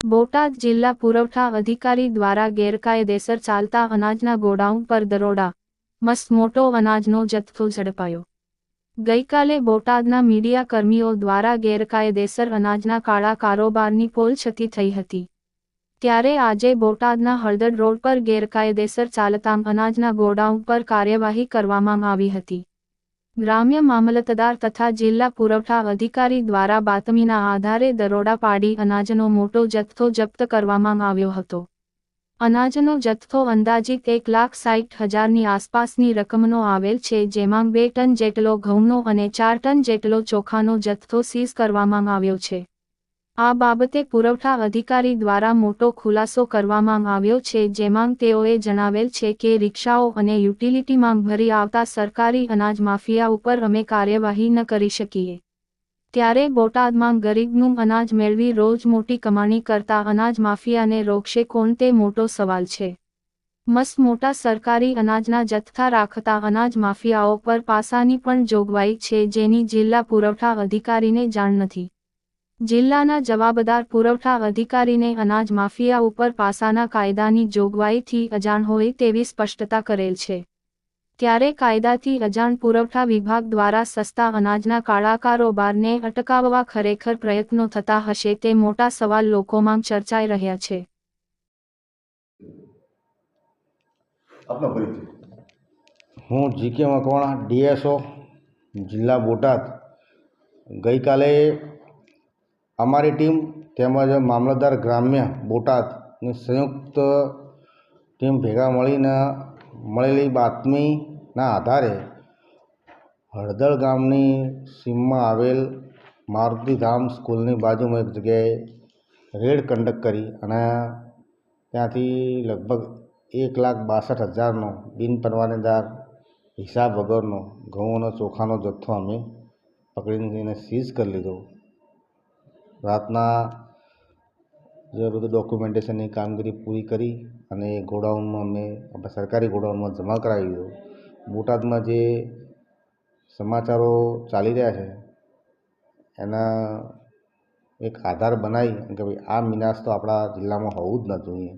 બોટાદ જિલ્લા પુરવઠા અધિકારી દ્વારા ગેરકાયદેસર ચાલતા અનાજના ગોડાઉન પર દરોડા, મસ્ત મોટો અનાજનો જથ્થો ઝડપાયો। ગઈકાલે બોટાદના મીડિયા કર્મીઓ દ્વારા ગેરકાયદેસર અનાજના કાળા કારોબારની પોલછતી થઈ હતી। ત્યારે આજે બોટાદના હળદડ રોડ પર ગેરકાયદેસર ચાલતા અનાજના ગોડાઉન પર કાર્યવાહી કરવામાં આવી હતી। ગ્રામ્ય મામલતદાર તથા જિલ્લા પુરવઠા અધિકારી દ્વારા બાતમીના આધારે દરોડા પાડી અનાજનો મોટો જથ્થો જપ્ત કરવામાં આવ્યો હતો। અનાજનો જથ્થો અંદાજિત 1,60,000ની આસપાસની રકમનો આવેલ છે, જેમાં 2 ટન જેટલો ઘઉંનો અને 4 ટન જેટલો ચોખાનો જથ્થો સીઝ કરવામાં આવ્યો છે। આ બાબતે પુરવઠા અધિકારી દ્વારા મોટો ખુલાસો કરવામાં આવ્યો છે, જેમાં તેઓએ જણાવેલ છે કે રિક્ષાઓ અને યુટિલિટીમાં ભરી આવતા સરકારી અનાજ માફિયા ઉપર અમે કાર્યવાહી ન કરી શકીએ। ત્યારે બોટાદમાં ગરીબનું અનાજ મેળવી રોજ મોટી કમાણી કરતા અનાજ માફિયાને રોકશે કોણ તે મોટો સવાલ છે। મસ્ત મોટા સરકારી અનાજના જથ્થા રાખતા અનાજ માફિયાઓ પર પાસાની પણ જોગવાઈ છે, જેની જિલ્લા પુરવઠા અધિકારીને જાણ નથી। જિલ્લાના જવાબદાર પુરવઠા અધિકારીને અનાજ માફિયા ઉપર પાસાના કાયદાની જોગવાઈથી અજાણ હોય તેવી સ્પષ્ટતા કરેલ છે। ત્યારે કાયદાથી અજાણ પુરવઠા વિભાગ દ્વારા સસ્તા અનાજના કાળા કારોબારને અટકાવવા ખરેખર પ્રયત્નો થતા હશે તે મોટા સવાલ લોકોમાં ચર્ચાઈ રહ્યા છે। હું જીકે મકવાણા ડીએસઓ જિલ્લા બોટાદ ગઈકાલે અમારી ટીમ તેમજ મામલતદાર ગ્રામ્ય બોટાદની સંયુક્ત ટીમ ભેગા મળીને મળેલી બાતમીના આધારે હળદળ ગામની સીમમાં આવેલ મારુતિધામ સ્કૂલની બાજુમાં એક જગ્યાએ રેડ કંડક્ટ કરી અને ત્યાંથી લગભગ 1,62,000નો બિનપરવાનેદાર હિસાબ વગરનો ઘઉં અને ચોખાનો જથ્થો અમે પકડીને એને સીઝ કરી લીધો। રાતના જે બધું ડોક્યુમેન્ટેશનની કામગીરી પૂરી કરી અને એ ગોડાઉનમાં અમે સરકારી ગોડાઉનમાં જમા કરાવી દીધો। બોટાદમાં જે સમાચારો ચાલી રહ્યા છે એના એક આધાર બનાવી કે ભાઈ આ વિનાશ તો આપણા જિલ્લામાં હોવું જ ન જોઈએ।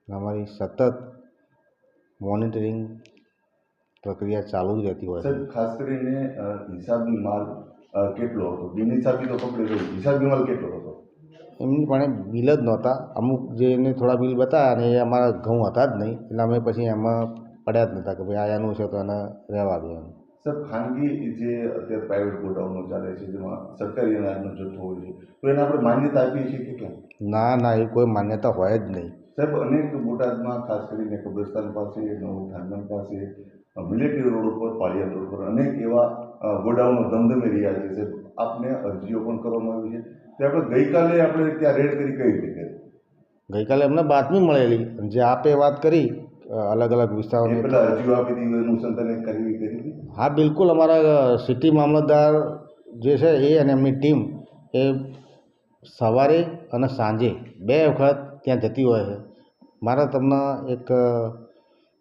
અમારી સતત મોનિટરિંગ પ્રક્રિયા ચાલુ જ રહેતી હોય છે। ખાસ કરીને હિસાબી માલ કેટલો હતો? બિનહિસાબી તો પકડી ગયો, હિસાબી માલ કેટલો હતો? એમની પણ બિલ જ નહોતા, અમુક જે એને થોડા બિલ બતાવ્યા અને એ અમારા ઘઉં હતા જ નહીં, એટલે અમે પછી એમાં પડ્યા જ નહોતા કે ભાઈ આ એનું છે તો એને રહેવા દો એમ। સર, ખાનગી જે અત્યારે પ્રાઇવેટ ગોડાઉનો ચાલે છે જેમાં સરકારી અનાજનો જથ્થો હોય છે, તો એને આપણે માન્યતા આપીએ છીએ કે કેમ? ના ના, એ કોઈ માન્યતા હોય જ નહીં સાહેબ। અનેક બોટાદમાં ખાસ કરીને કબ્રસ્તાન પાસે, નવું થાનગન પાસે, મિલિટરી રોડ ઉપર, પાળિયાદ રોડ પર અનેક એવા ગોડાઉનો ધમધમી રહ્યા છે સાહેબ। આપને અરજીઓ પણ કરવામાં આવી છે, તે આપણે ગઈકાલે આપણે ત્યાં રેડ કરી કઈ રીતે કરી? ગઈકાલે અમને બાતમી મળેલી, જે આપે વાત કરી અલગ અલગ વિસ્તારોની, પહેલાં અરજીઓ આપી હતી, અનુસંધાને કરી હતી? હા બિલકુલ, અમારા સિટી મામલતદાર જે છે એ અને એમની ટીમ એ સવારે અને સાંજે 2 વખત ત્યાં જતી હોય છે। મારે તમને એક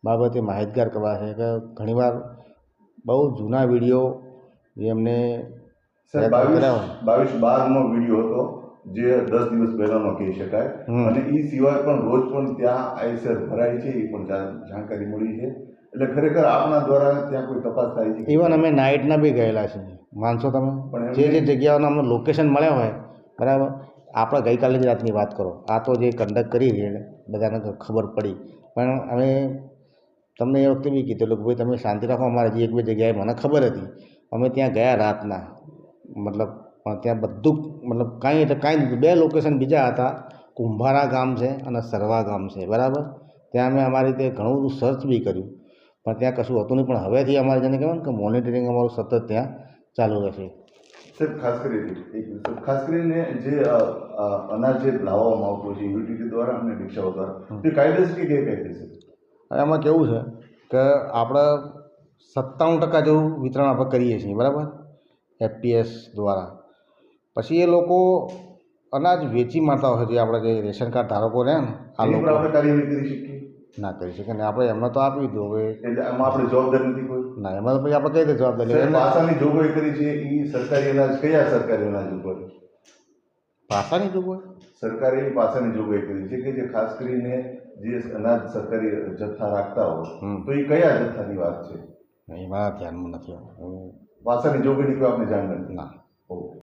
બાબતે માહિતગાર કરવા છે કે ઘણીવાર બહુ જૂના વિડીયો જે એમને 22/12નો વિડીયો હતો, જે 10 દિવસ પહેલાનો કહી શકાય, અને એ સિવાય પણ રોજ પણ ત્યાં આઈસર ભરાય છે એ પણ જાણકારી મળી છે। એટલે ખરેખર આપણા દ્વારા ત્યાં કોઈ તપાસ થાય છે? ઇવન અમે નાઇટના બી ગયેલા છીએ, માનશો તમે? જે જગ્યાઓના અમને લોકેશન મળ્યા હોય, બરાબર, આપણે ગઈકાલે જ રાતની વાત કરો, આ તો જે કંડક્ટ કરી રેડ બધાને ખબર પડી, પણ અમે તમને એ વખતે બી કીધેલું કે ભાઈ તમે શાંતિ રાખો, અમારે જે 1-2 જગ્યાએ મને ખબર હતી, અમે ત્યાં ગયા રાતના, મતલબ ત્યાં બધું મતલબ કાંઈ એટલે કાંઈ 2 લોકેશન બીજા હતા, કુંભારા ગામ છે અને સરવા ગામ છે, બરાબર। ત્યાં અમે અમારી રીતે ઘણું બધું સર્ચ બી કર્યું, પણ ત્યાં કશું હતું નહીં। પણ હવેથી અમારે જેને કહેવાય ને કે મોનિટરિંગ અમારું સતત ત્યાં ચાલુ રહેશે। સાહેબ, ખાસ કરીને જે અનાજ જે લાવવામાં આવતું છે યુટીટી દ્વારા અને રિક્ષાઓ દ્વારા, તે કાયદેસર કે ગેરકાયદેસર? એમાં કેવું છે કે આપણે 97% જેવું વિતરણ આપણે કરીએ છીએ, બરાબર, એફપીએસ દ્વારા। પછી એ લોકો અનાજ વેચી મારતા હોય છે, જે આપણે જે રેશન કાર્ડ ધારકો રહે ને, આ લોકો આપણે કાર્યવાહી કરી શકીએ? ના કરી શકે ને, આપણે એમને તો આપી દો હવે, એટલે એમાં આપણે જવાબદાર નથી કોઈ? ના, એમાં તો પછી આપણે કઈ રીતે જવાબદારી? પાસાની જોગવાઈ કરી છે એ સરકારી અનાજ, કયા સરકારી અનાજ ઉપર? પાસાની જોગવાઈ સરકારે એવી પાસાની જોગવાઈ કરી છે કે જે ખાસ કરીને જે અનાજ સરકારી જથ્થા રાખતા હોય તો એ કયા જથ્થાની વાત છે? એ મારા ધ્યાનમાં નથી આવતું. પાસાની જોગવાઈની કોઈ આપને જાણ નથી? ના. ઓકે.